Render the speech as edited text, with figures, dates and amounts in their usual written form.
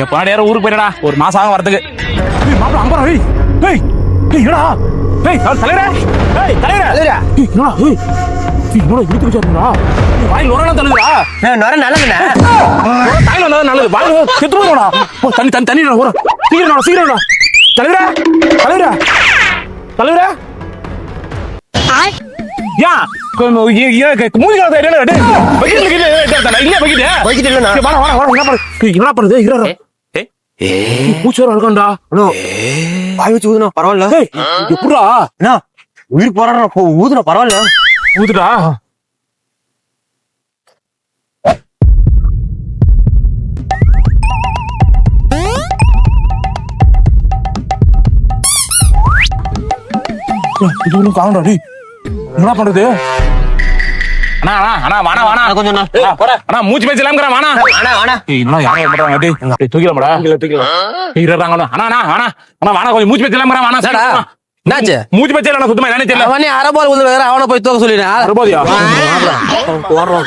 எப்ப நேரம் ஊருக்கு போயிடா ஒரு மாசம் ஆகும் வரதுக்கு. மாப்பிள அம்பரா ஏய் ஏய் ஏய் என்னடா ஏய் தலைவரே ஏய் தலைவரே ஏய் என்னடா ஏய் என்னடா இழுத்து வச்சாருடா வாய் நொரனா தள்ளுடா. நொர நல்லதுண்ணே. தாயில வந்தா நல்லது வாய் செத்துறோம்டா. போ தண்ணி தண்ணி தண்ணி ஓர சீக்கிரம்டா சீக்கிரம்டா. தலைவரே தலைவரே தலைவரே யா மூஞ்சி காலத்தை என்ன டேய் பக்கெட்ல கிட்ட எடுத்தா இல்ல பக்கெட் இல்லண்ணா. வாடா வாடா வாடா என்ன பண்ணுது இறற பூச்சோர இருக்கான்டா. வாய் வச்சு ஊதுனா பரவாயில்ல. எப்படா என்ன உயிர் போராடுற ஊதுனா பரவாயில்ல. ஊதுடா இது காணுடா டேய் என்ன பண்றது? அண்ணா அண்ணா அண்ணா வாணா வாணா கொஞ்சம் அண்ணா மூச்சு பேச்சலாம்ங்கற வாணா அண்ணா அண்ணா என்னடா யாரோ பண்றாங்க டேய் தூக்கிடலாம்டா தூக்கிடலாம் இருறாங்க அண்ணா அண்ணா அண்ணா அண்ணா வாணா கொஞ்சம் மூச்சு பேச்சலாம்ங்கற வாணா சாடா என்னாச்சு? மூச்சு பேச்சல நான் சுத்தமா என்னன்னு தெரியல. அவனே அரபால் ஊதுற வேற அவனை போய் தூக்க சொல்லினா அரபாதியா ஓடுறான்